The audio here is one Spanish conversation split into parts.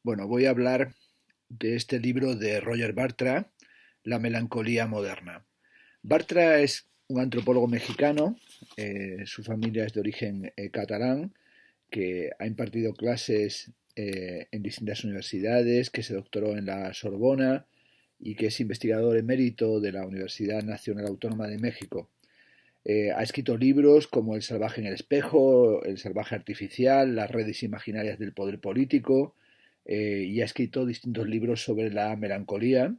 Bueno, voy a hablar de este libro de Roger Bartra, La melancolía moderna. Bartra es un antropólogo mexicano, su familia es de origen catalán, que ha impartido clases en distintas universidades, que se doctoró en la Sorbona y que es investigador emérito de la Universidad Nacional Autónoma de México. Ha escrito libros como El salvaje en el espejo, El salvaje artificial, Las redes imaginarias del poder político, y ha escrito distintos libros sobre la melancolía,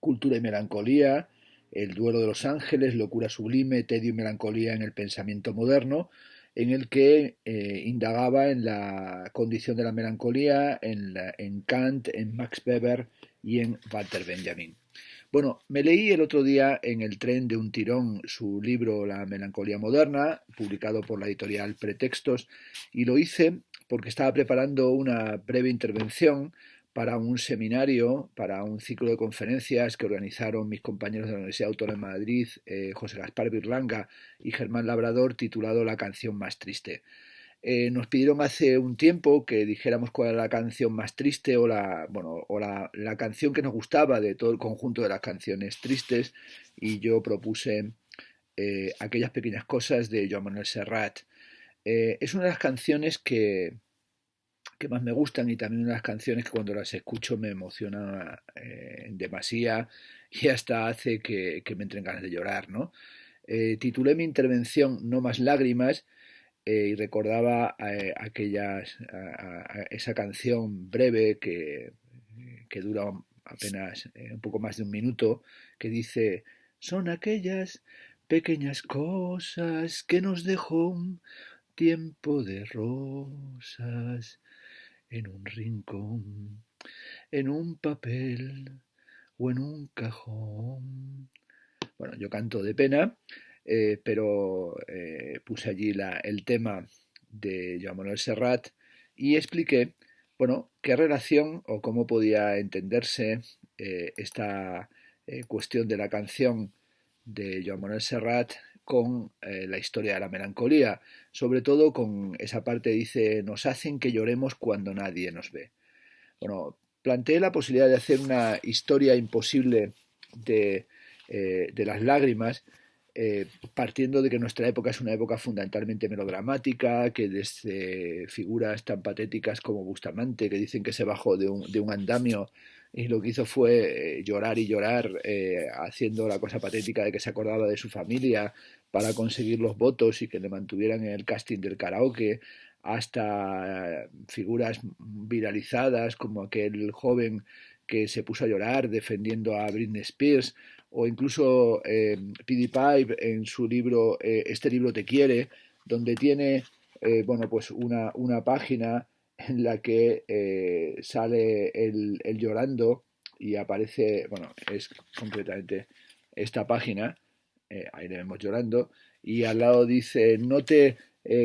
Cultura y melancolía, El duelo de los ángeles, Locura sublime, Tedio y melancolía en el pensamiento moderno, en el que indagaba en la condición de la melancolía, en Kant, en Max Weber y en Walter Benjamin. Bueno, me leí el otro día en el tren de un tirón su libro La melancolía moderna, publicado por la editorial Pretextos, y lo hice porque estaba preparando una breve intervención para un seminario, para un ciclo de conferencias que organizaron mis compañeros de la Universidad Autónoma de Madrid, José Gaspar Birlanga y Germán Labrador, titulado La canción más triste. Nos pidieron hace un tiempo que dijéramos cuál era la canción más triste o la canción que nos gustaba de todo el conjunto de las canciones tristes, y yo propuse Aquellas pequeñas cosas de Joan Manuel Serrat. Es una de las canciones que más me gustan, y también una de las canciones que cuando las escucho me emociona en demasía y hasta hace que me entren ganas de llorar, ¿no? Titulé mi intervención No más lágrimas, y recordaba esa canción breve que dura apenas un poco más de un minuto, que dice: son aquellas pequeñas cosas que nos dejó un tiempo de rosas en un rincón, en un papel o en un cajón. Bueno, yo canto de pena, pero puse allí el tema de Joan Manuel Serrat y expliqué, bueno, qué relación o cómo podía entenderse esta cuestión de la canción de Joan Manuel Serrat con la historia de la melancolía, sobre todo con esa parte que dice: nos hacen que lloremos cuando nadie nos ve. Bueno, planteé la posibilidad de hacer una historia imposible de las lágrimas, partiendo de que nuestra época es una época fundamentalmente melodramática, que desde figuras tan patéticas como Bustamante, que dicen que se bajó de un andamio y lo que hizo fue llorar y llorar, haciendo la cosa patética de que se acordaba de su familia para conseguir los votos y que le mantuvieran en el casting del karaoke, hasta figuras viralizadas como aquel joven que se puso a llorar defendiendo a Britney Spears, o incluso PewDiePie en su libro Este libro te quiere, donde tiene bueno, pues una página en la que sale él llorando y aparece, bueno, es concretamente esta página, ahí le vemos llorando, y al lado dice: no te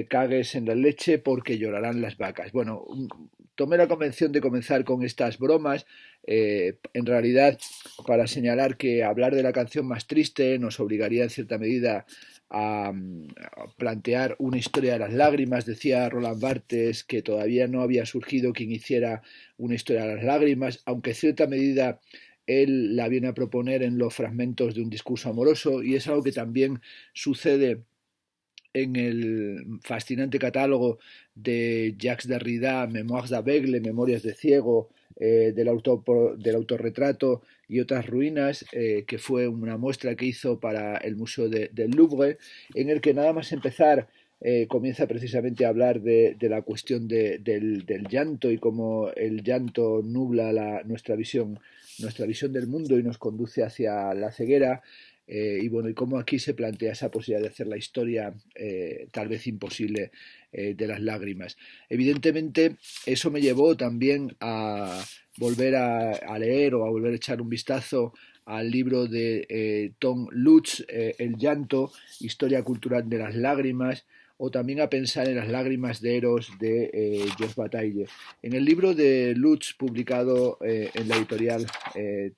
cagues en la leche porque llorarán las vacas. Bueno, tomé la convención de comenzar con estas bromas, en realidad para señalar que hablar de la canción más triste nos obligaría en cierta medida a plantear una historia de las lágrimas. Decía Roland Barthes que todavía no había surgido quien hiciera una historia de las lágrimas, aunque en cierta medida él la viene a proponer en los fragmentos de un discurso amoroso, y es algo que también sucede en el fascinante catálogo de Jacques Derrida, Mémoires d'aveugle, Memorias de ciego, del autorretrato y otras ruinas, que fue una muestra que hizo para el Museo del Louvre, en el que nada más empezar comienza precisamente a hablar de la cuestión del llanto y cómo el llanto nubla nuestra visión del mundo y nos conduce hacia la ceguera. Y bueno, y cómo aquí se plantea esa posibilidad de hacer la historia tal vez imposible de las lágrimas. Evidentemente, eso me llevó también a volver a leer o a volver a echar un vistazo al libro de Tom Lutz, El llanto, historia cultural de las lágrimas, o también a pensar en las lágrimas de Eros de Georges Bataille. En el libro de Lutz, publicado en la editorial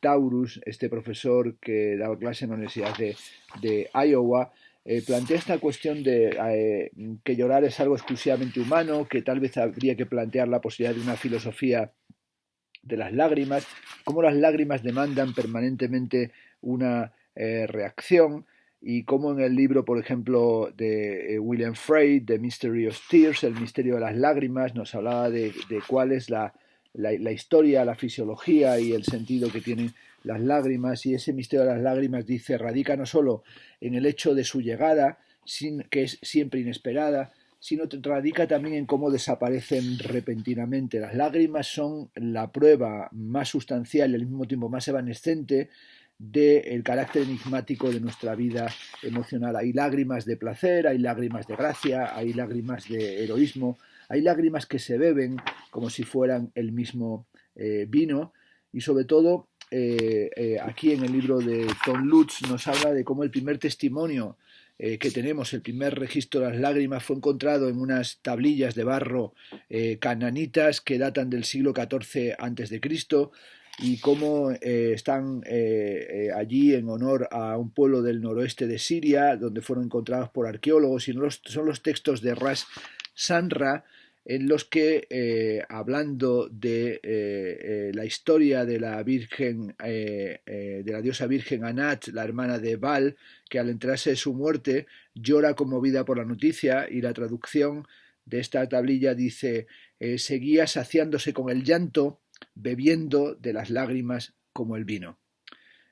Taurus, este profesor que daba clase en la Universidad de Iowa, plantea esta cuestión de que llorar es algo exclusivamente humano, que tal vez habría que plantear la posibilidad de una filosofía de las lágrimas, cómo las lágrimas demandan permanentemente una reacción, y cómo en el libro, por ejemplo, de William Frey, The Mystery of Tears, El misterio de las lágrimas, nos hablaba de cuál es la historia, la fisiología y el sentido que tienen las lágrimas, y ese misterio de las lágrimas, dice, radica no solo en el hecho de su llegada, que es siempre inesperada, sino radica también en cómo desaparecen repentinamente. Las lágrimas son la prueba más sustancial y al mismo tiempo más evanescente del carácter enigmático de nuestra vida emocional. Hay lágrimas de placer, hay lágrimas de gracia, hay lágrimas de heroísmo, hay lágrimas que se beben como si fueran el mismo vino, y sobre todo aquí en el libro de Tom Lutz nos habla de cómo el primer testimonio que tenemos, el primer registro de las lágrimas, fue encontrado en unas tablillas de barro cananitas que datan del siglo XIV a.C., y cómo están allí en honor a un pueblo del noroeste de Siria, donde fueron encontrados por arqueólogos, y son los textos de Ras Sanra, en los que, hablando de la historia de la Virgen, de la diosa Virgen Anat, la hermana de Baal, que al enterarse de su muerte llora conmovida por la noticia, y la traducción de esta tablilla dice, seguía saciándose con el llanto, bebiendo de las lágrimas como el vino.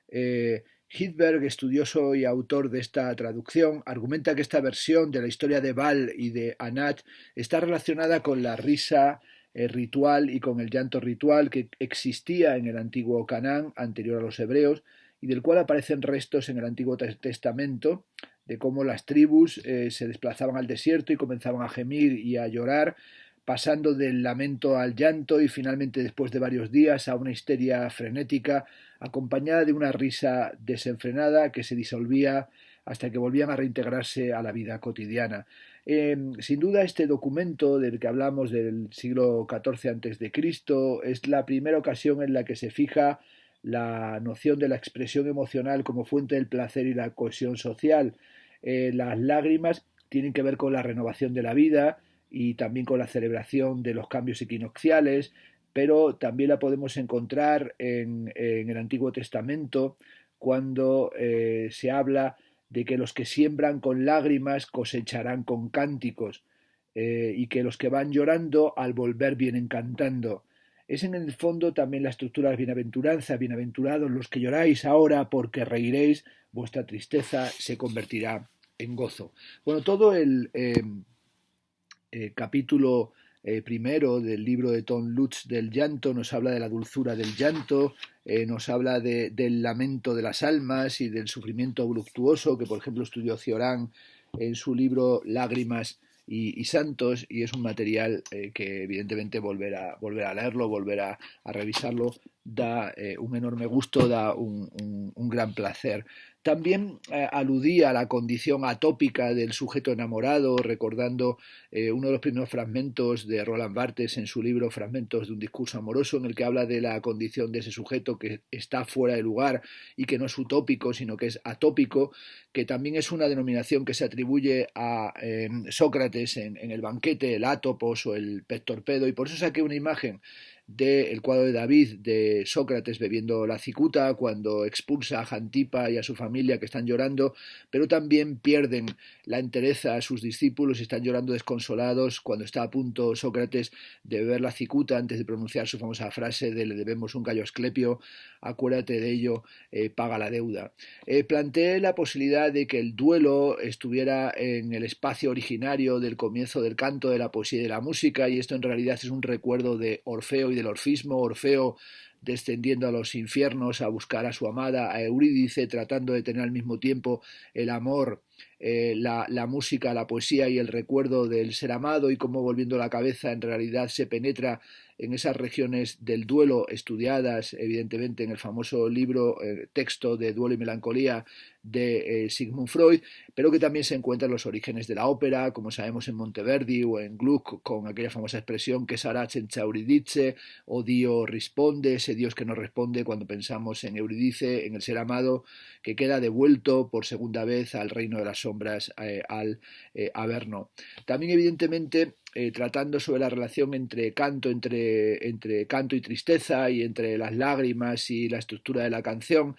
Hidberg, estudioso y autor de esta traducción, argumenta que esta versión de la historia de Baal y de Anat está relacionada con la risa ritual y con el llanto ritual que existía en el antiguo Canaán anterior a los hebreos, y del cual aparecen restos en el Antiguo Testamento, de cómo las tribus se desplazaban al desierto y comenzaban a gemir y a llorar, pasando del lamento al llanto y finalmente, después de varios días, a una histeria frenética acompañada de una risa desenfrenada que se disolvía hasta que volvían a reintegrarse a la vida cotidiana. Sin duda, este documento del que hablamos, del siglo XIV a.C., es la primera ocasión en la que se fija la noción de la expresión emocional como fuente del placer y la cohesión social. Las lágrimas tienen que ver con la renovación de la vida y también con la celebración de los cambios equinocciales, pero también la podemos encontrar en el Antiguo Testamento, cuando se habla de que los que siembran con lágrimas cosecharán con cánticos, y que los que van llorando al volver vienen cantando. Es en el fondo también la estructura de la bienaventuranza: bienaventurados los que lloráis ahora, porque reiréis, vuestra tristeza se convertirá en gozo. Bueno, todo el capítulo primero del libro de Tom Lutz del llanto nos habla de la dulzura del llanto, nos habla del lamento de las almas y del sufrimiento voluptuoso, que por ejemplo estudió Cioran en su libro Lágrimas y Santos, y es un material que evidentemente volver a leerlo, volver a revisarlo, da un enorme gusto, da un gran placer. También aludía a la condición atópica del sujeto enamorado, recordando uno de los primeros fragmentos de Roland Barthes en su libro Fragmentos de un discurso amoroso, en el que habla de la condición de ese sujeto que está fuera de lugar y que no es utópico, sino que es atópico, que también es una denominación que se atribuye a Sócrates en el banquete, el átopos o el pectorpedo, y por eso saqué una imagen del cuadro de David de Sócrates bebiendo la cicuta cuando expulsa a Jantipa y a su familia, que están llorando, pero también pierden la entereza a sus discípulos y están llorando desconsolados cuando está a punto Sócrates de beber la cicuta antes de pronunciar su famosa frase de le debemos un gallo a Asclepio, acuérdate de ello, paga la deuda. Planteé la posibilidad de que el duelo estuviera en el espacio originario del comienzo del canto, de la poesía y de la música, y esto en realidad es un recuerdo de Orfeo y del orfismo. Orfeo descendiendo a los infiernos a buscar a su amada, a Eurídice, tratando de tener al mismo tiempo el amor, la música, la poesía y el recuerdo del ser amado, y cómo, volviendo la cabeza, en realidad se penetra en esas regiones del duelo estudiadas evidentemente en el famoso libro, texto de Duelo y Melancolía de Sigmund Freud, pero que también se encuentra en los orígenes de la ópera, como sabemos en Monteverdi o en Gluck, con aquella famosa expresión que sarà senza Euridice, o Dio risponde, ese Dios que nos responde cuando pensamos en Eurídice, en el ser amado, que queda devuelto por segunda vez al reino de de las sombras al Averno. También, evidentemente, tratando sobre la relación entre canto y tristeza y entre las lágrimas y la estructura de la canción,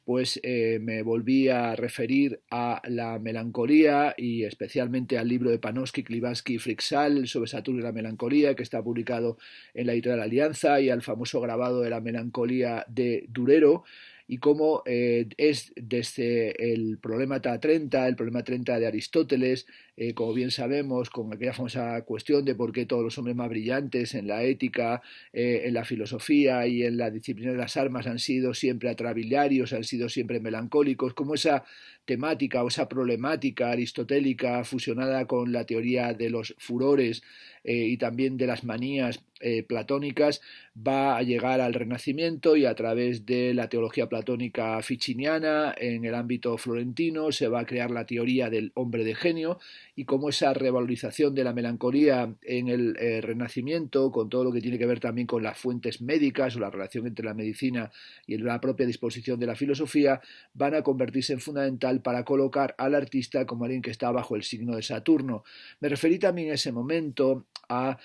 pues me volví a referir a la melancolía y especialmente al libro de Panofsky, Klivansky y Fryxell sobre Saturno y la melancolía, que está publicado en la editorial Alianza, y al famoso grabado de la melancolía de Durero, y cómo es desde el problema 30, el problema 30 de Aristóteles, como bien sabemos, con aquella famosa cuestión de por qué todos los hombres más brillantes en la ética, en la filosofía y en la disciplina de las armas han sido siempre atrabiliarios, han sido siempre melancólicos, como esa temática o esa problemática aristotélica fusionada con la teoría de los furores y también de las manías platónicas va a llegar al Renacimiento, y a través de la teología platónica ficiniana en el ámbito florentino se va a crear la teoría del hombre de genio, y cómo esa revalorización de la melancolía en el Renacimiento, con todo lo que tiene que ver también con las fuentes médicas o la relación entre la medicina y la propia disposición de la filosofía, van a convertirse en fundamental para colocar al artista como alguien que está bajo el signo de Saturno. Me referí también en ese momento a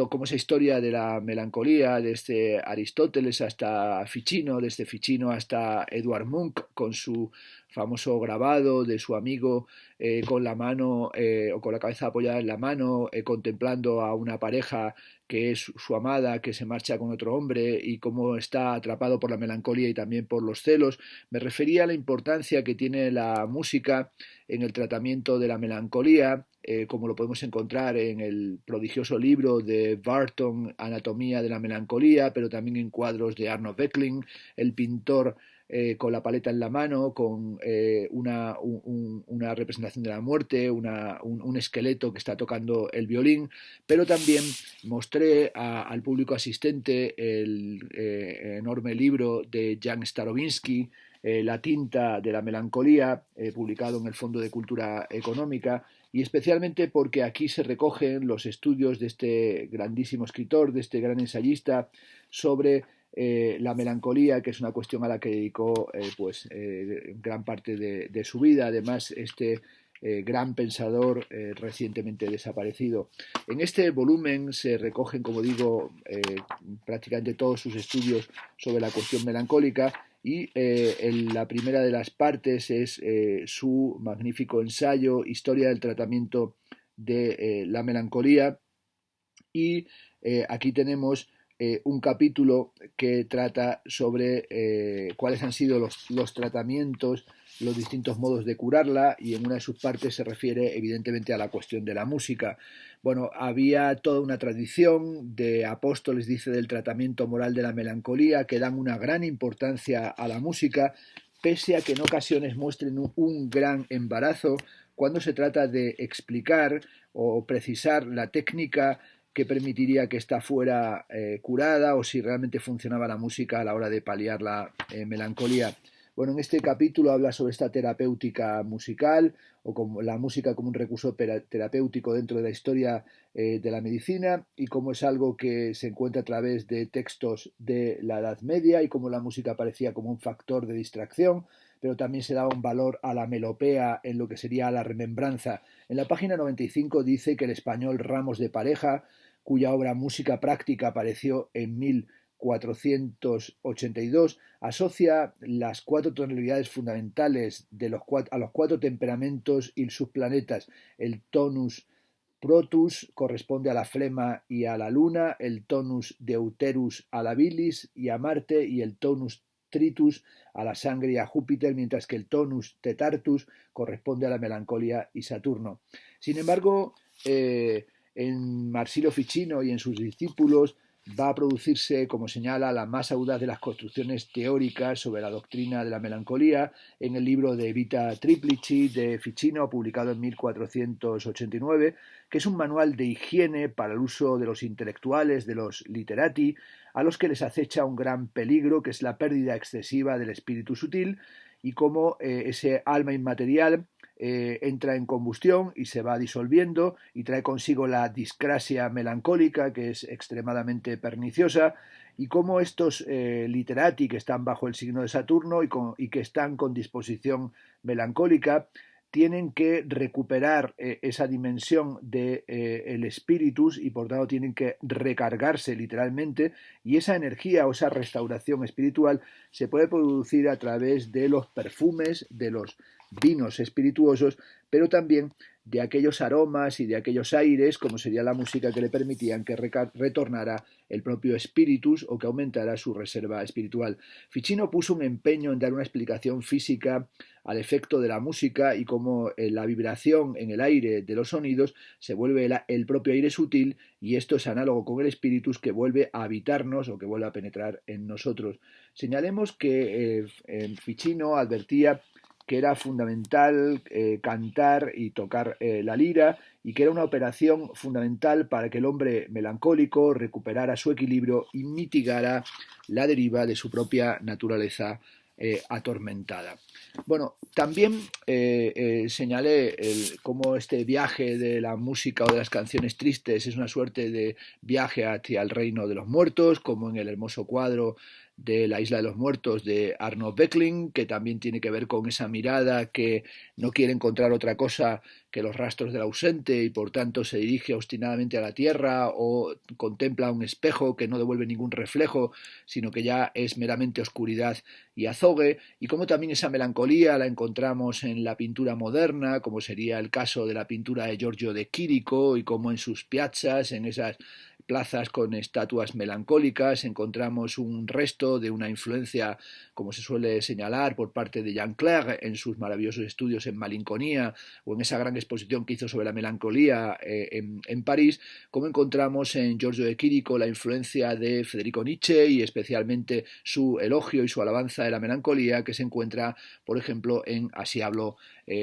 como esa historia de la melancolía desde Aristóteles hasta Ficino, desde Ficino hasta Edvard Munch con su famoso grabado de su amigo con la mano o con la cabeza apoyada en la mano, contemplando a una pareja que es su amada, que se marcha con otro hombre, y cómo está atrapado por la melancolía y también por los celos. Me refería a la importancia que tiene la música en el tratamiento de la melancolía, como lo podemos encontrar en el prodigioso libro de Barton, Anatomía de la melancolía, pero también en cuadros de Arno Vecklin, el pintor con la paleta en la mano, con una representación de la muerte, un esqueleto que está tocando el violín, pero también mostré al público asistente el enorme libro de Jan Starobinski, La tinta de la melancolía, publicado en el Fondo de Cultura Económica, y especialmente porque aquí se recogen los estudios de este grandísimo escritor, de este gran ensayista, sobre la melancolía, que es una cuestión a la que dedicó gran parte de su vida. Además, este gran pensador recientemente desaparecido. En este volumen se recogen, como digo, prácticamente todos sus estudios sobre la cuestión melancólica, y la primera de las partes es su magnífico ensayo Historia del tratamiento de la melancolía, y aquí tenemos un capítulo que trata sobre cuáles han sido los tratamientos, los distintos modos de curarla, y en una de sus partes se refiere evidentemente a la cuestión de la música. Bueno, había toda una tradición de apóstoles, dice, del tratamiento moral de la melancolía, que dan una gran importancia a la música, pese a que en ocasiones muestren un gran embarazo cuando se trata de explicar o precisar la técnica que permitiría que ésta fuera curada, o si realmente funcionaba la música a la hora de paliar la melancolía. Bueno, en este capítulo habla sobre esta terapéutica musical, o como la música como un recurso terapéutico dentro de la historia de la medicina, y cómo es algo que se encuentra a través de textos de la Edad Media, y cómo la música aparecía como un factor de distracción, pero también se daba un valor a la melopea en lo que sería la remembranza. En la página 95 dice que el español Ramos de Pareja, cuya obra Música Práctica apareció en 1482, asocia las 4 tonalidades fundamentales a los 4 temperamentos y sus planetas. El tonus Protus corresponde a la flema y a la luna, el tonus Deuterus a la bilis y a Marte, y el tonus Tritus a la sangre y a Júpiter, mientras que el tonus Tetartus corresponde a la melancolía y Saturno. Sin embargo, en Marsilio Ficino y en sus discípulos va a producirse, como señala, la más audaz de las construcciones teóricas sobre la doctrina de la melancolía en el libro de Vita Triplici de Ficino, publicado en 1489, que es un manual de higiene para el uso de los intelectuales, de los literati, a los que les acecha un gran peligro, que es la pérdida excesiva del espíritu sutil, y cómo ese alma inmaterial entra en combustión y se va disolviendo, y trae consigo la discrasia melancólica, que es extremadamente perniciosa, y cómo estos literati que están bajo el signo de Saturno y que están con disposición melancólica tienen que recuperar esa dimensión de el espíritus y por tanto tienen que recargarse literalmente, y esa energía o esa restauración espiritual se puede producir a través de los perfumes, de los vinos espirituosos, pero también de aquellos aromas y de aquellos aires, como sería la música, que le permitían que retornara el propio espíritus o que aumentara su reserva espiritual. Ficino puso un empeño en dar una explicación física al efecto de la música y cómo la vibración en el aire de los sonidos se vuelve el propio aire sutil, y esto es análogo con el espíritus que vuelve a habitarnos o que vuelve a penetrar en nosotros. Señalemos que Ficino advertía que era fundamental cantar y tocar la lira, y que era una operación fundamental para que el hombre melancólico recuperara su equilibrio y mitigara la deriva de su propia naturaleza atormentada. Bueno, también señalé cómo este viaje de la música o de las canciones tristes es una suerte de viaje hacia el reino de los muertos, como en el hermoso cuadro de la Isla de los Muertos de Arno Beckling, que también tiene que ver con esa mirada que no quiere encontrar otra cosa que los rastros del ausente y por tanto se dirige obstinadamente a la tierra o contempla un espejo que no devuelve ningún reflejo, sino que ya es meramente oscuridad y azogue, y como también esa melancolía la encontramos en la pintura moderna, como sería el caso de la pintura de Giorgio de Chirico, y como en sus piazzas, en esas plazas con estatuas melancólicas, encontramos un resto de una influencia, como se suele señalar, por parte de Jean Clair en sus maravillosos estudios en Malinconía o en esa gran exposición que hizo sobre la melancolía en París, como encontramos en Giorgio de Chirico la influencia de Federico Nietzsche y especialmente su elogio y su alabanza de la melancolía, que se encuentra, por ejemplo, en Así habló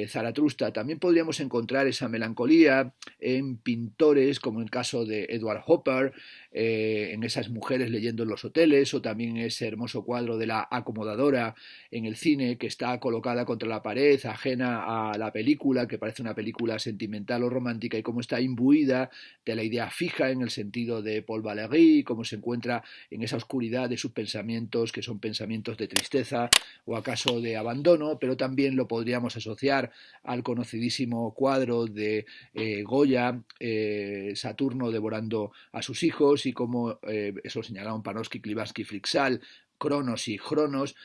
Zaratustra. También podríamos encontrar esa melancolía en pintores como el caso de Edward Hopper, en esas mujeres leyendo en los hoteles, o también ese hermoso cuadro de la acomodadora en el cine que está colocada contra la pared, ajena a la película, que parece una película sentimental o romántica, y cómo está imbuida de la idea fija en el sentido de Paul Valéry, cómo se encuentra en esa oscuridad de sus pensamientos, que son pensamientos de tristeza o acaso de abandono, pero también lo podríamos asociar al conocidísimo cuadro de Goya, Saturno devorando a sus hijos, y como eso señalaron Panofsky, Klivansky, Frixal, Cronos y Cronos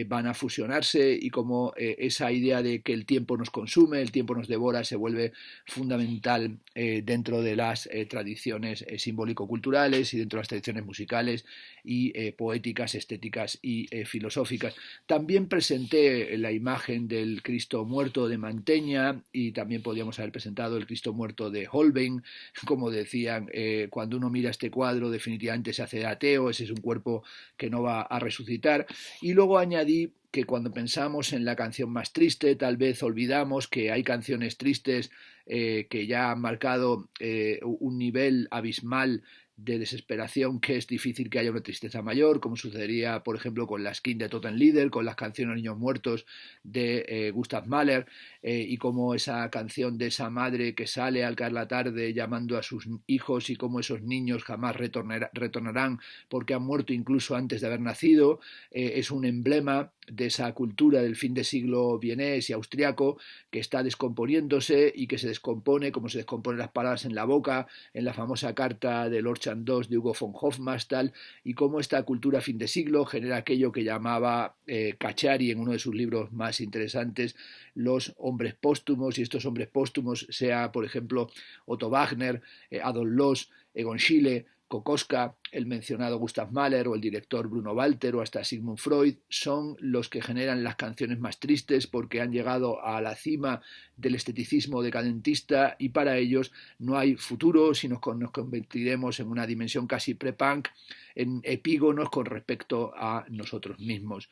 van a fusionarse, y como esa idea de que el tiempo nos consume, el tiempo nos devora, se vuelve fundamental dentro de las tradiciones simbólico-culturales y dentro de las tradiciones musicales y poéticas, estéticas y filosóficas. También presenté la imagen del Cristo muerto de Mantegna, y también podríamos haber presentado el Cristo muerto de Holbein. Como decían, cuando uno mira este cuadro definitivamente se hace ateo, ese es un cuerpo que no va a resucitar. Y luego añadí que cuando pensamos en la canción más triste, tal vez olvidamos que hay canciones tristes que ya han marcado un nivel abismal de desesperación, que es difícil que haya una tristeza mayor, como sucedería, por ejemplo, con las Kind de Totenlieder, con las canciones Niños Muertos de Gustav Mahler, y como esa canción de esa madre que sale al caer la tarde llamando a sus hijos, y como esos niños jamás retornarán porque han muerto incluso antes de haber nacido, es un emblema de esa cultura del fin de siglo vienés y austriaco, que está descomponiéndose y que se descompone como se descomponen las palabras en la boca, en la famosa carta de Lord Chandos de Hugo von Hofmannsthal, y cómo esta cultura fin de siglo genera aquello que llamaba Cacciari en uno de sus libros más interesantes, los hombres póstumos, y estos hombres póstumos, sea por ejemplo Otto Wagner, Adolf Loos, Egon Schiele, Kokoschka, el mencionado Gustav Mahler o el director Bruno Walter o hasta Sigmund Freud, son los que generan las canciones más tristes, porque han llegado a la cima del esteticismo decadentista, y para ellos no hay futuro si nos convertiremos en una dimensión casi pre-punk, en epígonos con respecto a nosotros mismos.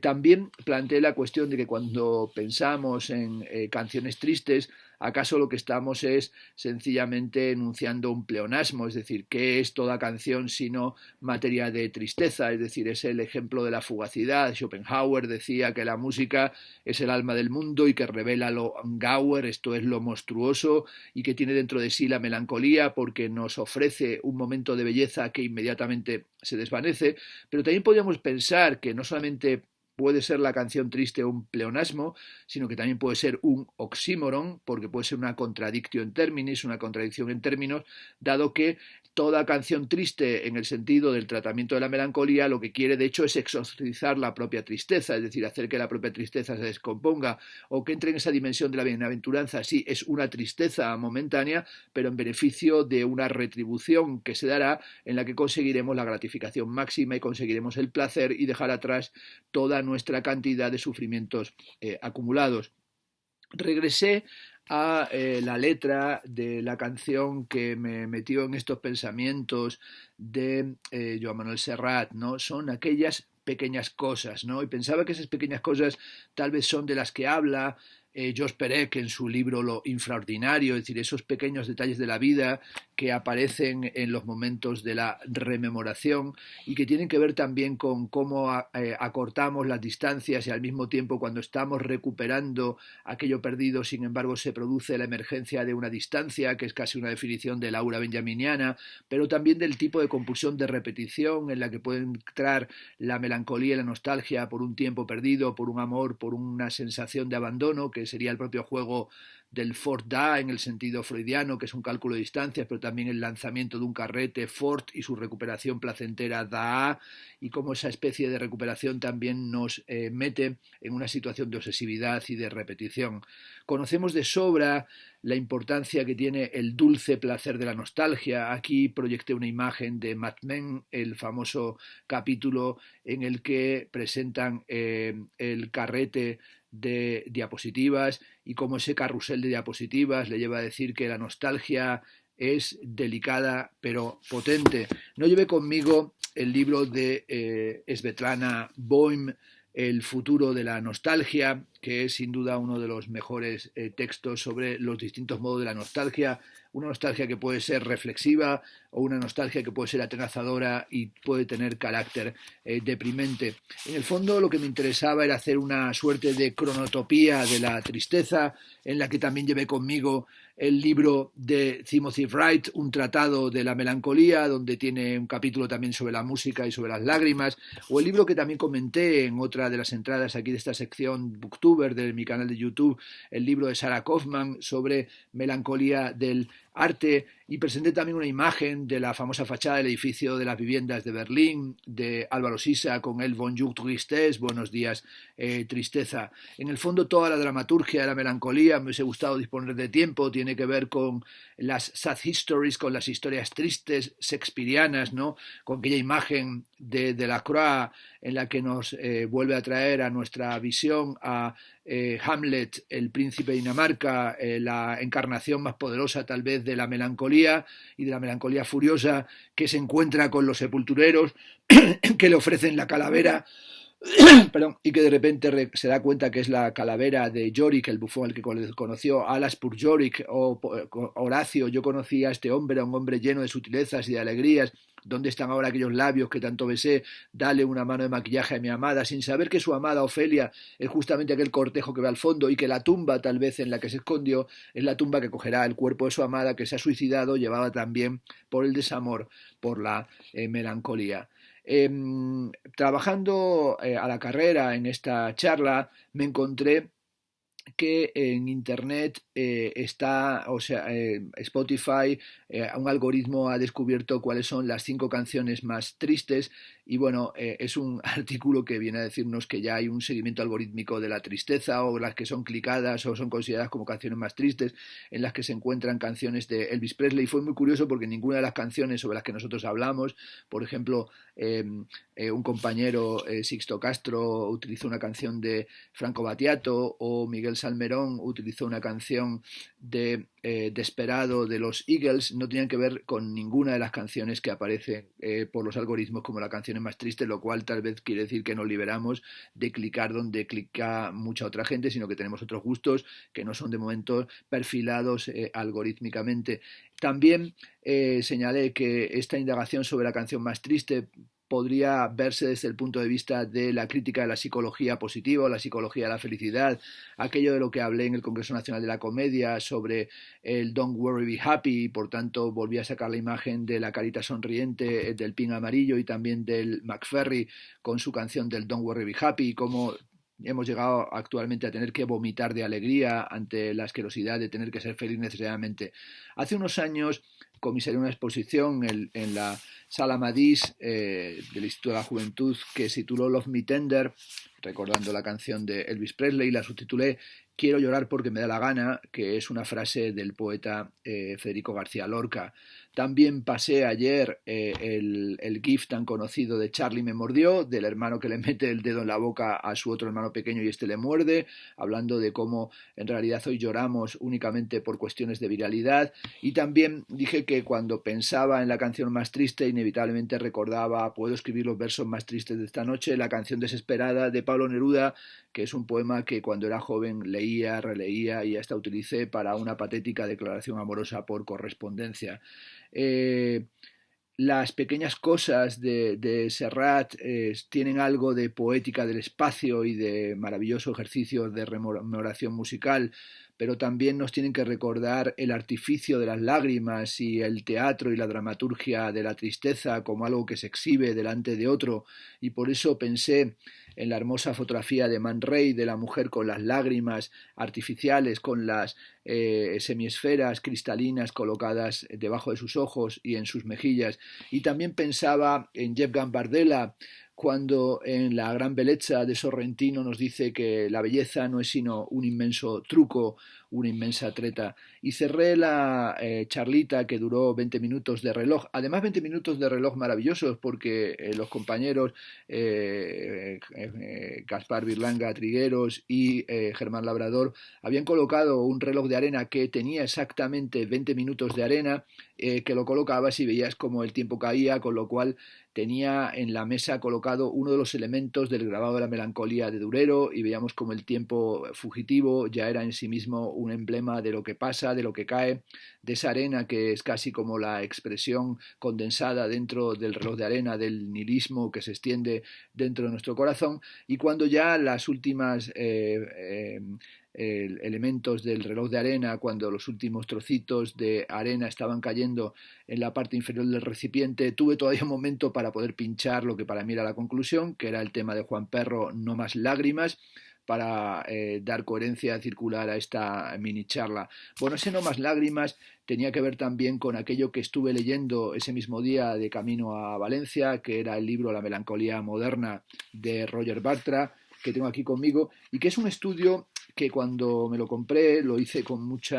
También planteé la cuestión de que cuando pensamos en canciones tristes, ¿acaso lo que estamos es sencillamente enunciando un pleonasmo? Es decir, ¿qué es toda canción sino materia de tristeza? Es decir, es el ejemplo de la fugacidad. Schopenhauer decía que la música es el alma del mundo y que revela lo Gauer, esto es lo monstruoso, y que tiene dentro de sí la melancolía porque nos ofrece un momento de belleza que inmediatamente se desvanece. Pero también podríamos pensar que no solamente puede ser la canción triste un pleonasmo, sino que también puede ser un oxímoron, porque puede ser una contradictio in terminis, una contradicción en términos, dado que toda canción triste en el sentido del tratamiento de la melancolía lo que quiere de hecho es exorcizar la propia tristeza, es decir, hacer que la propia tristeza se descomponga o que entre en esa dimensión de la bienaventuranza. Sí, es una tristeza momentánea, pero en beneficio de una retribución que se dará en la que conseguiremos la gratificación máxima y conseguiremos el placer y dejar atrás toda nuestra cantidad de sufrimientos acumulados. Regresé a la letra de la canción que me metió en estos pensamientos de Joan Manuel Serrat, ¿no? Son aquellas pequeñas cosas, ¿no? Y pensaba que esas pequeñas cosas tal vez son de las que habla Jos Perec en su libro Lo infraordinario, es decir, esos pequeños detalles de la vida que aparecen en los momentos de la rememoración y que tienen que ver también con cómo acortamos las distancias y al mismo tiempo cuando estamos recuperando aquello perdido, sin embargo, se produce la emergencia de una distancia, que es casi una definición de Laura benjaminiana, pero también del tipo de compulsión de repetición en la que puede entrar la melancolía y la nostalgia por un tiempo perdido, por un amor, por una sensación de abandono, que sería el propio juego del Fort da en el sentido freudiano, que es un cálculo de distancias, pero también el lanzamiento de un carrete Fort y su recuperación placentera da, y cómo esa especie de recuperación también nos mete en una situación de obsesividad y de repetición. Conocemos de sobra la importancia que tiene el dulce placer de la nostalgia. Aquí proyecté una imagen de Mad Men, el famoso capítulo en el que presentan el carrete de diapositivas y cómo ese carrusel de diapositivas le lleva a decir que la nostalgia es delicada pero potente. No llevé conmigo el libro de Svetlana Boym, El futuro de la nostalgia, que es sin duda uno de los mejores textos sobre los distintos modos de la nostalgia, una nostalgia que puede ser reflexiva o una nostalgia que puede ser atenazadora y puede tener carácter deprimente. En el fondo lo que me interesaba era hacer una suerte de cronotopía de la tristeza, en la que también llevé conmigo el libro de Timothy Wright, Un tratado de la melancolía, donde tiene un capítulo también sobre la música y sobre las lágrimas, o el libro que también comenté en otra de las entradas aquí de esta sección Booktuber de mi canal de YouTube, el libro de Sarah Kaufman sobre melancolía del arte, y presenté también una imagen de la famosa fachada del edificio de las viviendas de Berlín, de Álvaro Sisa, con el Bonjour Tristesse, buenos días tristeza. En el fondo toda la dramaturgia de la melancolía, me hubiese gustado disponer de tiempo, tiene que ver con las sad histories, con las historias tristes shakespearianas, ¿no? Con aquella imagen de Delacroix en la que nos vuelve a traer a nuestra visión a Hamlet, el príncipe de Dinamarca, la encarnación más poderosa tal vez de la melancolía y de la melancolía furiosa, que se encuentra con los sepultureros que le ofrecen la calavera perdón, y que de repente se da cuenta que es la calavera de Yorick, el bufón, el que conoció Alas por Yorick o Horacio. Yo conocí a este hombre, a un hombre lleno de sutilezas y de alegrías. ¿Dónde están ahora aquellos labios que tanto besé? Dale una mano de maquillaje a mi amada, sin saber que su amada Ofelia es justamente aquel cortejo que ve al fondo y que la tumba tal vez en la que se escondió es la tumba que cogerá el cuerpo de su amada, que se ha suicidado, llevada también por el desamor, por la melancolía. Trabajando a la carrera en esta charla me encontré que en internet está, o sea, Spotify, un algoritmo ha descubierto cuáles son las 5 canciones más tristes y bueno, es un artículo que viene a decirnos que ya hay un seguimiento algorítmico de la tristeza o las que son clicadas o son consideradas como canciones más tristes, en las que se encuentran canciones de Elvis Presley. Fue muy curioso porque ninguna de las canciones sobre las que nosotros hablamos, por ejemplo, un compañero, Sixto Castro, utilizó una canción de Franco Battiato o Miguel Salmerón utilizó una canción de Desperado de los Eagles, no tenían que ver con ninguna de las canciones que aparecen por los algoritmos como la canción más triste, lo cual tal vez quiere decir que nos liberamos de clicar donde clica mucha otra gente, sino que tenemos otros gustos que no son de momento perfilados algorítmicamente. También señalé que esta indagación sobre la canción más triste podría verse desde el punto de vista de la crítica de la psicología positiva o la psicología de la felicidad, aquello de lo que hablé en el Congreso Nacional de la Comedia sobre el Don't Worry Be Happy, y por tanto volví a sacar la imagen de la carita sonriente, del pin amarillo y también del McFerry con su canción del Don't Worry Be Happy, como hemos llegado actualmente a tener que vomitar de alegría ante la asquerosidad de tener que ser feliz necesariamente. Hace unos años comisarié una exposición en la Sala Madís del Instituto de la Juventud que se tituló Love Me Tender, recordando la canción de Elvis Presley, y la subtitulé Quiero llorar porque me da la gana, que es una frase del poeta Federico García Lorca. También pasé ayer el GIF tan conocido de Charlie me mordió, del hermano que le mete el dedo en la boca a su otro hermano pequeño y este le muerde, hablando de cómo en realidad hoy lloramos únicamente por cuestiones de viralidad. Y también dije que cuando pensaba en la canción más triste, inevitablemente recordaba, puedo escribir los versos más tristes de esta noche, la canción Desesperada de Pablo Neruda, que es un poema que cuando era joven leía, releía y hasta utilicé para una patética declaración amorosa por correspondencia. Las pequeñas cosas de Serrat tienen algo de poética del espacio y de maravilloso ejercicio de rememoración musical, pero también nos tienen que recordar el artificio de las lágrimas y el teatro y la dramaturgia de la tristeza como algo que se exhibe delante de otro, y por eso pensé en la hermosa fotografía de Man Ray de la mujer con las lágrimas artificiales, con las semiesferas cristalinas colocadas debajo de sus ojos y en sus mejillas. Y también pensaba en Jeff Gambardella cuando en La gran bellezza de Sorrentino nos dice que la belleza no es sino un inmenso truco, una inmensa treta. Y cerré la charlita que duró 20 minutos de reloj, además 20 minutos de reloj maravillosos porque los compañeros Gaspar Birlanga Trigueros y Germán Labrador habían colocado un reloj de arena que tenía exactamente 20 minutos de arena, que lo colocabas y veías como el tiempo caía, con lo cual tenía en la mesa colocado uno de los elementos del grabado de la melancolía de Durero y veíamos como el tiempo fugitivo ya era en sí mismo un emblema de lo que pasa, de lo que cae, de esa arena que es casi como la expresión condensada dentro del reloj de arena del nihilismo que se extiende dentro de nuestro corazón. Y cuando ya las últimas elementos del reloj de arena, cuando los últimos trocitos de arena estaban cayendo en la parte inferior del recipiente, tuve todavía un momento para poder pinchar lo que para mí era la conclusión, que era el tema de Juan Perro, No más lágrimas, para dar coherencia circular a esta mini charla. Bueno, ese No más lágrimas tenía que ver también con aquello que estuve leyendo ese mismo día de camino a Valencia, que era el libro La melancolía moderna de Roger Bartra, que tengo aquí conmigo, y que es un estudio que cuando me lo compré lo hice con mucho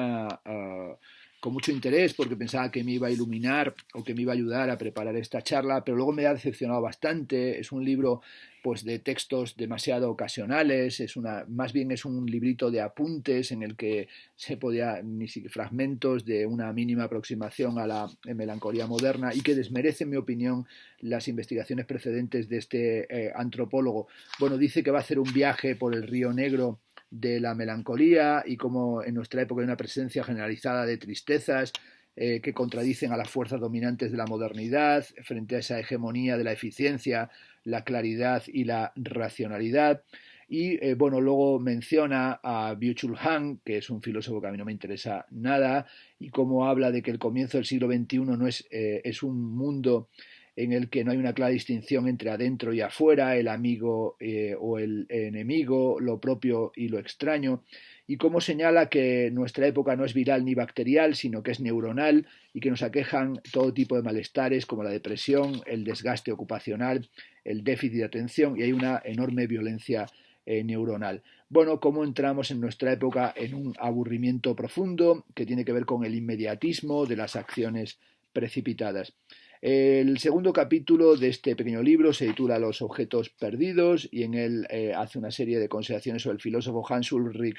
interés porque pensaba que me iba a iluminar o que me iba a ayudar a preparar esta charla, pero luego me ha decepcionado bastante. Es un libro pues de textos demasiado ocasionales, más bien es un librito de apuntes en el que se podía ni siquiera fragmentos de una mínima aproximación a la melancolía moderna y que desmerece, en mi opinión, las investigaciones precedentes de este antropólogo. Bueno, dice que va a hacer un viaje por el Río Negro de la melancolía y cómo en nuestra época hay una presencia generalizada de tristezas que contradicen a las fuerzas dominantes de la modernidad frente a esa hegemonía de la eficiencia, la claridad y la racionalidad. Y bueno, luego menciona a Byung-Chul Han, que es un filósofo que a mí no me interesa nada, y cómo habla de que el comienzo del siglo XXI no es un mundo en el que no hay una clara distinción entre adentro y afuera, el amigo o el enemigo, lo propio y lo extraño, y cómo señala que nuestra época no es viral ni bacterial, sino que es neuronal y que nos aquejan todo tipo de malestares como la depresión, el desgaste ocupacional, el déficit de atención y hay una enorme violencia neuronal. Bueno, cómo entramos en nuestra época en un aburrimiento profundo que tiene que ver con el inmediatismo de las acciones precipitadas. El segundo capítulo de este pequeño libro se titula Los objetos perdidos y en él hace una serie de consideraciones sobre el filósofo Hans Ulrich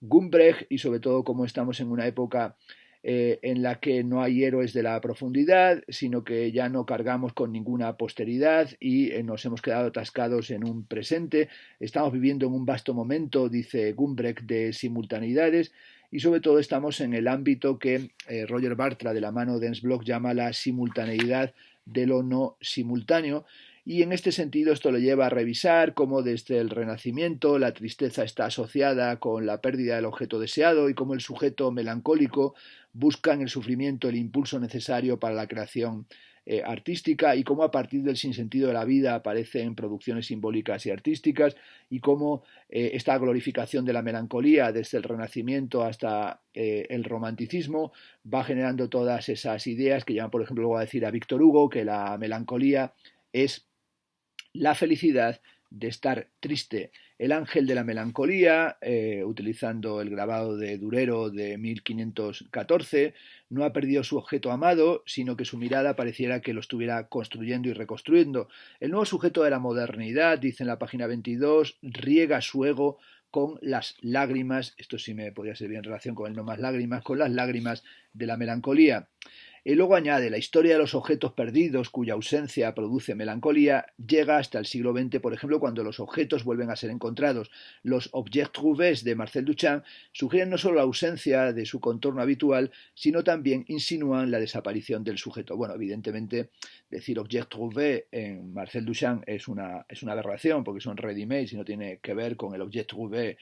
Gumbrecht y sobre todo cómo estamos en una época en la que no hay héroes de la profundidad, sino que ya no cargamos con ninguna posteridad y nos hemos quedado atascados en un presente. Estamos viviendo en un vasto momento, dice Gumbrecht, de simultaneidades y sobre todo estamos en el ámbito que Roger Bartra de la mano de Ernst Bloch llama la simultaneidad de lo no simultáneo. Y en este sentido esto le lleva a revisar cómo desde el Renacimiento la tristeza está asociada con la pérdida del objeto deseado y cómo el sujeto melancólico busca en el sufrimiento el impulso necesario para la creación artística, y cómo a partir del sinsentido de la vida aparecen producciones simbólicas y artísticas, y cómo esta glorificación de la melancolía desde el Renacimiento hasta el romanticismo va generando todas esas ideas que llevan, por ejemplo, luego a decir a Víctor Hugo que la melancolía es la felicidad de estar triste. El ángel de la melancolía, utilizando el grabado de Durero de 1514, no ha perdido su objeto amado, sino que su mirada pareciera que lo estuviera construyendo y reconstruyendo. El nuevo sujeto de la modernidad, dice en la página 22, riega su ego con las lágrimas, esto sí me podría servir en relación con el no más lágrimas, con las lágrimas de la melancolía. Y luego añade, la historia de los objetos perdidos, cuya ausencia produce melancolía, llega hasta el siglo XX, por ejemplo, cuando los objetos vuelven a ser encontrados. Los objets trouvés de Marcel Duchamp sugieren no solo la ausencia de su contorno habitual, sino también insinúan la desaparición del sujeto. Bueno, evidentemente, decir objets trouvés en Marcel Duchamp es una aberración, porque son ready-made y no tiene que ver con el objet trouvé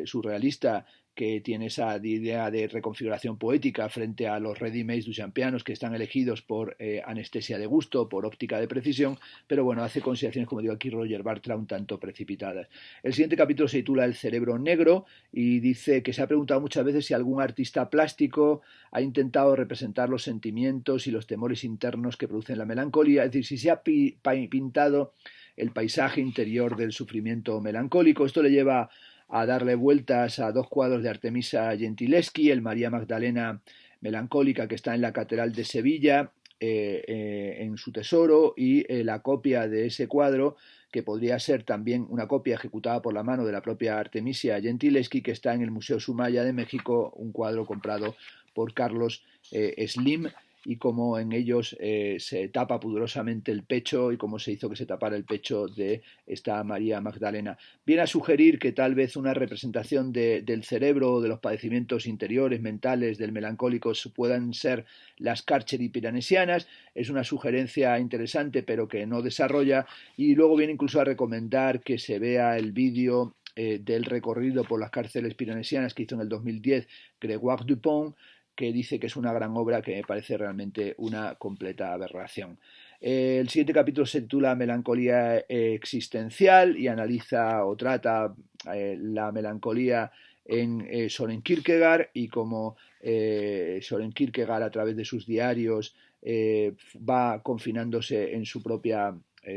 surrealista, que tiene esa idea de reconfiguración poética frente a los ready-made duchampianos que están elegidos por anestesia de gusto, por óptica de precisión, pero bueno, hace consideraciones, como digo aquí Roger Bartra, un tanto precipitadas. El siguiente capítulo se titula El cerebro negro y dice que se ha preguntado muchas veces si algún artista plástico ha intentado representar los sentimientos y los temores internos que producen la melancolía, es decir, si se ha pintado el paisaje interior del sufrimiento melancólico. Esto le lleva a darle vueltas a dos cuadros de Artemisa Gentileschi, el María Magdalena melancólica que está en la Catedral de Sevilla, en su tesoro, y la copia de ese cuadro, que podría ser también una copia ejecutada por la mano de la propia Artemisia Gentileschi, que está en el Museo Sumaya de México, un cuadro comprado por Carlos Slim, y cómo en ellos se tapa pudorosamente el pecho y cómo se hizo que se tapara el pecho de esta María Magdalena. Viene a sugerir que tal vez una representación del cerebro o de los padecimientos interiores, mentales del melancólico puedan ser las cárceri piranesianas. Es una sugerencia interesante pero que no desarrolla, y luego viene incluso a recomendar que se vea el vídeo del recorrido por las cárceles piranesianas que hizo en el 2010 Grégoire Dupont, que dice que es una gran obra que me parece realmente una completa aberración. El siguiente capítulo se titula Melancolía existencial y analiza o trata la melancolía en Søren Kierkegaard, y cómo Søren Kierkegaard, a través de sus diarios, va confinándose en su propia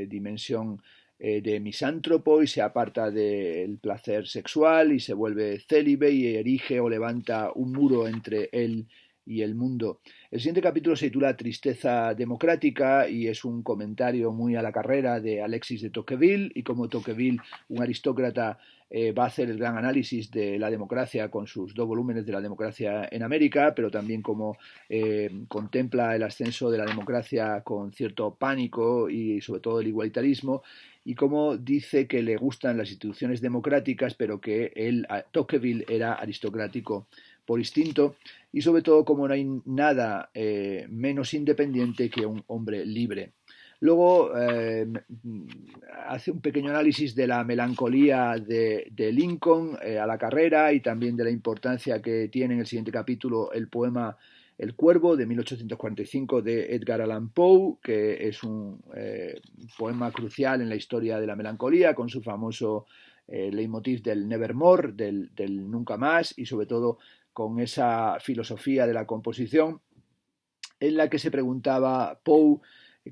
dimensión de misántropo y se aparta del placer sexual y se vuelve célibe y erige o levanta un muro entre él y el mundo. El siguiente capítulo se titula Tristeza democrática y es un comentario muy a la carrera de Alexis de Tocqueville, y como Tocqueville, un aristócrata, va a hacer el gran análisis de la democracia con sus dos volúmenes de la democracia en América, pero también como contempla el ascenso de la democracia con cierto pánico y sobre todo el igualitarismo, y cómo dice que le gustan las instituciones democráticas, pero que él, Tocqueville, era aristocrático por instinto, y sobre todo como no hay nada menos independiente que un hombre libre. Luego hace un pequeño análisis de la melancolía de Lincoln a la carrera, y también de la importancia que tiene en el siguiente capítulo el poema El Cuervo de 1845 de Edgar Allan Poe, que es un poema crucial en la historia de la melancolía, con su famoso leitmotiv del nevermore, del nunca más, y sobre todo con esa filosofía de la composición en la que se preguntaba Poe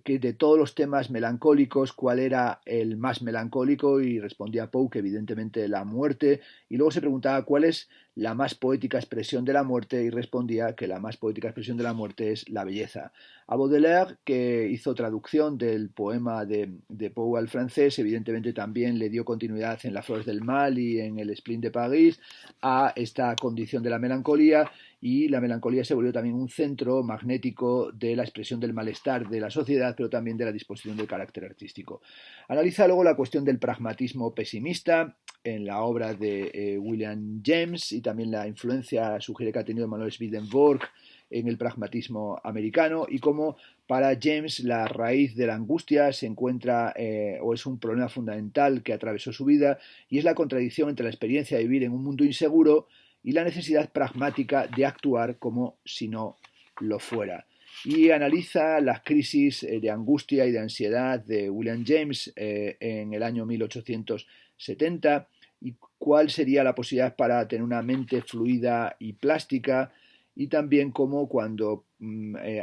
que de todos los temas melancólicos, cuál era el más melancólico, y respondía Poe que evidentemente la muerte, y luego se preguntaba cuál es la más poética expresión de la muerte, y respondía que la más poética expresión de la muerte es la belleza. A Baudelaire, que hizo traducción del poema de Poe al francés, evidentemente también le dio continuidad en Las Flores del Mal y en El Spleen de París a esta condición de la melancolía, y la melancolía se volvió también un centro magnético de la expresión del malestar de la sociedad, pero también de la disposición del carácter artístico. Analiza luego la cuestión del pragmatismo pesimista en la obra de William James, y también la influencia sugiere que ha tenido Manuel Swedenborg en el pragmatismo americano, y cómo para James la raíz de la angustia se encuentra o es un problema fundamental que atravesó su vida, y es la contradicción entre la experiencia de vivir en un mundo inseguro y la necesidad pragmática de actuar como si no lo fuera. Y analiza las crisis de angustia y de ansiedad de William James en el año 1870 y cuál sería la posibilidad para tener una mente fluida y plástica, y también cómo cuando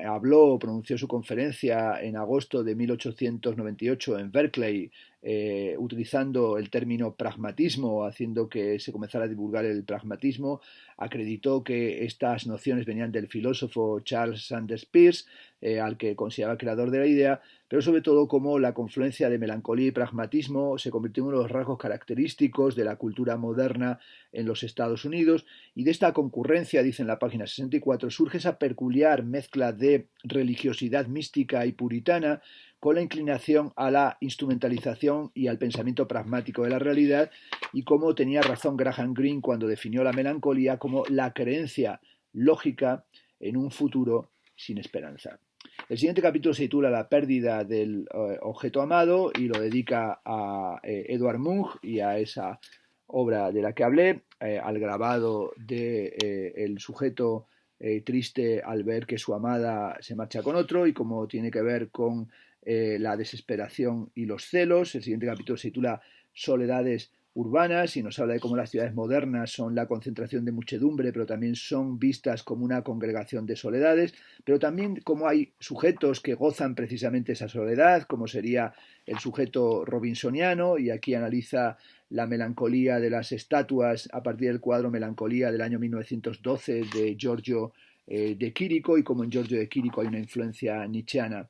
habló o pronunció su conferencia en agosto de 1898 en Berkeley, utilizando el término pragmatismo, haciendo que se comenzara a divulgar el pragmatismo, acreditó que estas nociones venían del filósofo Charles Sanders Peirce, al que consideraba creador de la idea, pero sobre todo cómo la confluencia de melancolía y pragmatismo se convirtió en uno de los rasgos característicos de la cultura moderna en los Estados Unidos, y de esta concurrencia, dice en la página 64, surge esa peculiar mezcla de religiosidad mística y puritana con la inclinación a la instrumentalización y al pensamiento pragmático de la realidad, y cómo tenía razón Graham Greene cuando definió la melancolía como la creencia lógica en un futuro sin esperanza. El siguiente capítulo se titula La pérdida del objeto amado y lo dedica a Edvard Munch y a esa obra de la que hablé, al grabado de el sujeto triste al ver que su amada se marcha con otro, y cómo tiene que ver con la desesperación y los celos. El siguiente capítulo se titula Soledades urbanas y nos habla de cómo las ciudades modernas son la concentración de muchedumbre, pero también son vistas como una congregación de soledades, pero también cómo hay sujetos que gozan precisamente esa soledad, como sería el sujeto robinsoniano, y aquí analiza la melancolía de las estatuas a partir del cuadro Melancolía del año 1912 de Giorgio de Chirico, y cómo en Giorgio de Chirico hay una influencia nietzscheana.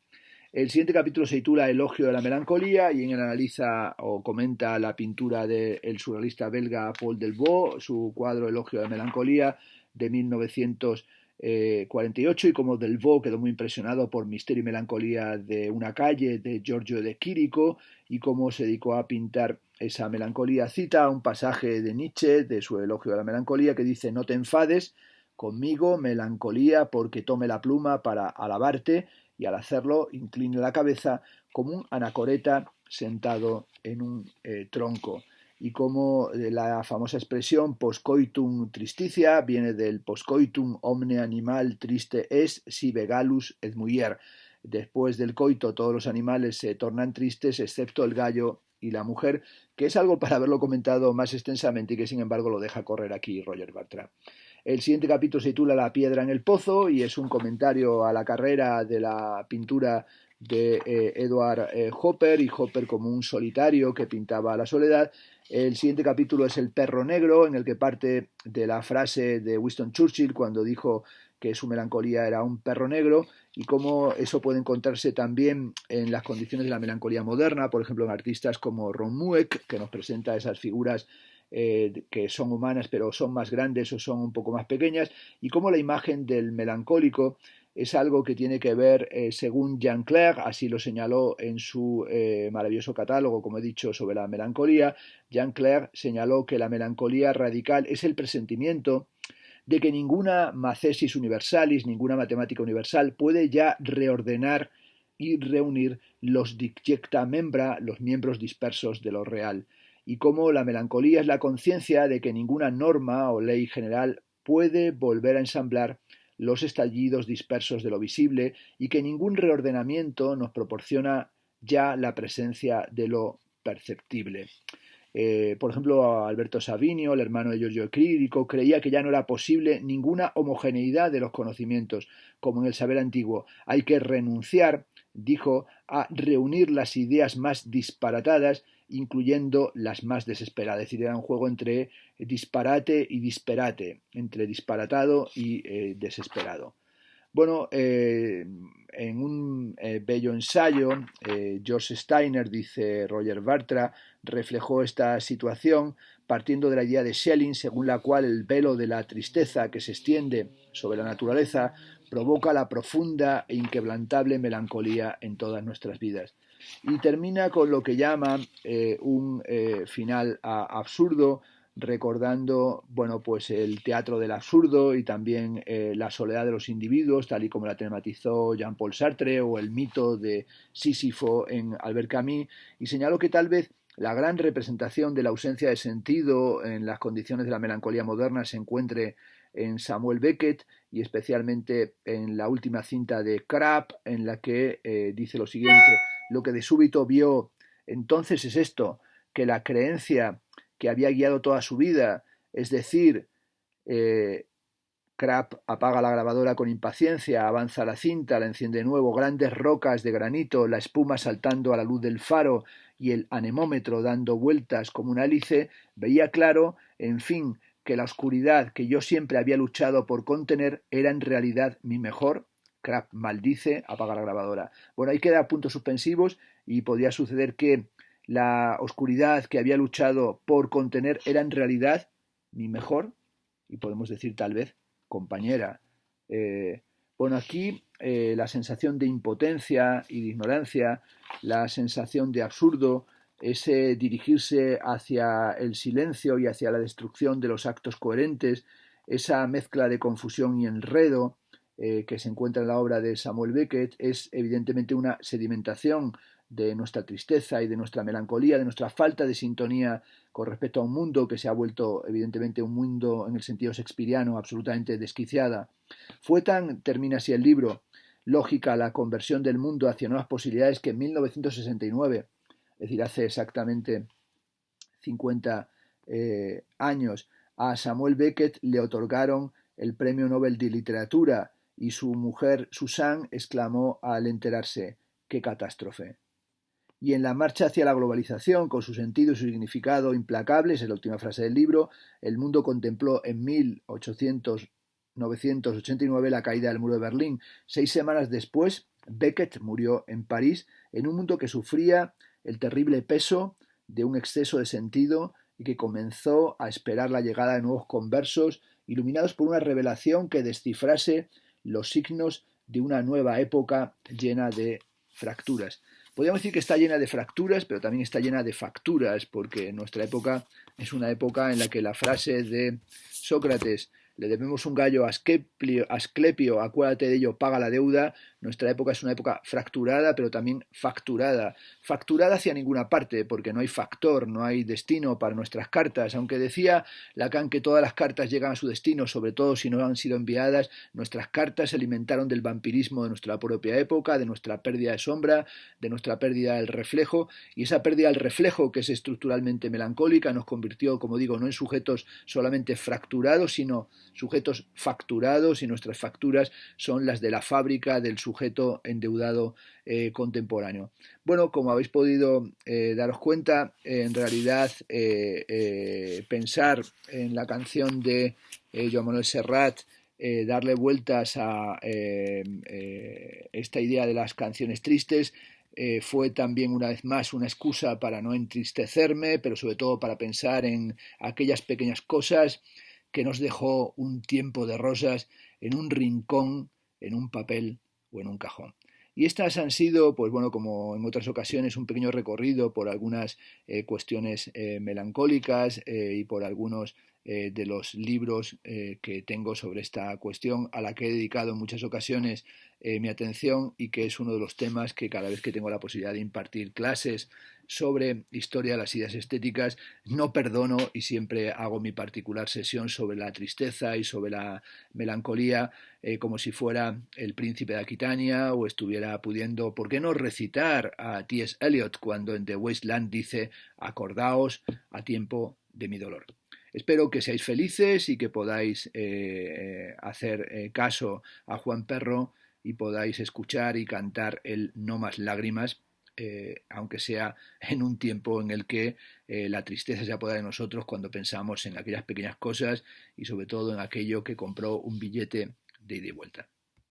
El siguiente capítulo se titula Elogio de la melancolía y en él analiza o comenta la pintura del surrealista belga Paul Delvaux, su cuadro Elogio de la melancolía de 1948, y como Delvaux quedó muy impresionado por Misterio y melancolía de una calle de Giorgio de Chirico y cómo se dedicó a pintar esa melancolía. Cita un pasaje de Nietzsche de su Elogio de la melancolía que dice: no te enfades conmigo, melancolía, porque tome la pluma para alabarte, y al hacerlo incline la cabeza como un anacoreta sentado en un tronco. Y como la famosa expresión postcoitum tristitia viene del postcoitum omne animal triste es sive gallus et mulier. Después del coito todos los animales se tornan tristes excepto el gallo y la mujer, que es algo para haberlo comentado más extensamente y que sin embargo lo deja correr aquí Roger Bartra. El siguiente capítulo se titula La piedra en el pozo y es un comentario a la carrera de la pintura de Edward Hopper, y Hopper como un solitario que pintaba la soledad. El siguiente capítulo es El perro negro, en el que parte de la frase de Winston Churchill cuando dijo que su melancolía era un perro negro, y cómo eso puede encontrarse también en las condiciones de la melancolía moderna, por ejemplo en artistas como Ron Mueck, que nos presenta esas figuras que son humanas pero son más grandes o son un poco más pequeñas, y cómo la imagen del melancólico es algo que tiene que ver, según Jean Clair, así lo señaló en su maravilloso catálogo, como he dicho, sobre la melancolía. Jean Clair señaló que la melancolía radical es el presentimiento de que ninguna mathesis universalis, ninguna matemática universal puede ya reordenar y reunir los disjecta membra, los miembros dispersos de lo real, y cómo la melancolía es la conciencia de que ninguna norma o ley general puede volver a ensamblar los estallidos dispersos de lo visible, y que ningún reordenamiento nos proporciona ya la presencia de lo perceptible. Por ejemplo, Alberto Savinio, el hermano de Giorgio Chirico, creía que ya no era posible ninguna homogeneidad de los conocimientos, como en el saber antiguo. Hay que renunciar, dijo, a reunir las ideas más disparatadas, incluyendo las más desesperadas. Es decir, era un juego entre disparate y disperate, entre disparatado y desesperado. Bueno, en un bello ensayo, George Steiner, dice Roger Bartra, reflejó esta situación partiendo de la idea de Schelling, según la cual el velo de la tristeza que se extiende sobre la naturaleza provoca la profunda e inquebrantable melancolía en todas nuestras vidas. Y termina con lo que llama un final absurdo, recordando, bueno, pues el teatro del absurdo y también la soledad de los individuos, tal y como la tematizó Jean-Paul Sartre, o el mito de Sísifo en Albert Camus, y señaló que tal vez la gran representación de la ausencia de sentido en las condiciones de la melancolía moderna se encuentre en Samuel Beckett, y especialmente en la última cinta de Crap, en la que dice lo siguiente: lo que de súbito vio entonces es esto, que la creencia que había guiado toda su vida, es decir, eh, Crap apaga la grabadora con impaciencia, avanza la cinta, la enciende de nuevo, grandes rocas de granito, la espuma saltando a la luz del faro y el anemómetro dando vueltas como un hélice, veía claro, en fin, que la oscuridad que yo siempre había luchado por contener era en realidad mi mejor. Crap maldice, apaga la grabadora. Bueno, ahí queda puntos suspensivos, y podría suceder que la oscuridad que había luchado por contener era en realidad mi mejor, y podemos decir tal vez compañera. Eh, bueno, aquí la sensación de impotencia y de ignorancia, la sensación de absurdo, ese dirigirse hacia el silencio y hacia la destrucción de los actos coherentes, esa mezcla de confusión y enredo que se encuentra en la obra de Samuel Beckett, es evidentemente una sedimentación de nuestra tristeza y de nuestra melancolía, de nuestra falta de sintonía con respecto a un mundo que se ha vuelto evidentemente un mundo en el sentido shakespeariano absolutamente desquiciada. Fue tan, termina así el libro, lógica la conversión del mundo hacia nuevas posibilidades, que en 1969, es decir, hace exactamente 50 años, a Samuel Beckett le otorgaron el Premio Nobel de Literatura, y su mujer Susan exclamó al enterarse: ¡qué catástrofe! Y en la marcha hacia la globalización, con su sentido y su significado implacables, es la última frase del libro, el mundo contempló en 1989 la caída del muro de Berlín. 6 semanas después, Beckett murió en París, en un mundo que sufría el terrible peso de un exceso de sentido y que comenzó a esperar la llegada de nuevos conversos, iluminados por una revelación que descifrase los signos de una nueva época llena de fracturas. Podríamos decir que está llena de fracturas, pero también está llena de facturas, porque nuestra época es una época en la que la frase de Sócrates, le debemos un gallo a Asclepio, acuérdate de ello, paga la deuda, nuestra época es una época fracturada, pero también facturada. Facturada hacia ninguna parte, porque no hay factor, no hay destino para nuestras cartas. Aunque decía Lacan que todas las cartas llegan a su destino, sobre todo si no han sido enviadas, nuestras cartas se alimentaron del vampirismo de nuestra propia época, de nuestra pérdida de sombra, de nuestra pérdida del reflejo, y esa pérdida del reflejo, que es estructuralmente melancólica, nos convirtió, como digo, no en sujetos solamente fracturados, sino sujetos facturados, y nuestras facturas son las de la fábrica del sujeto endeudado contemporáneo. Bueno, como habéis podido daros cuenta, en realidad pensar en la canción de Joan Manuel Serrat, darle vueltas a esta idea de las canciones tristes, fue también una vez más una excusa para no entristecerme, pero sobre todo para pensar en aquellas pequeñas cosas que nos dejó un tiempo de rosas en un rincón, en un papel o en un cajón. Y estas han sido, pues bueno, como en otras ocasiones, un pequeño recorrido por algunas cuestiones melancólicas y por algunos de los libros que tengo sobre esta cuestión, a la que he dedicado en muchas ocasiones mi atención, y que es uno de los temas que cada vez que tengo la posibilidad de impartir clases sobre historia de las ideas estéticas, no perdono, y siempre hago mi particular sesión sobre la tristeza y sobre la melancolía, como si fuera el príncipe de Aquitania, o estuviera pudiendo, ¿por qué no recitar a T.S. Eliot cuando en The Wasteland dice: acordaos a tiempo de mi dolor? Espero que seáis felices y que podáis hacer caso a Juan Perro y podáis escuchar y cantar el No más lágrimas, aunque sea en un tiempo en el que la tristeza se apodera de nosotros cuando pensamos en aquellas pequeñas cosas, y sobre todo en aquello que compró un billete de ida y vuelta.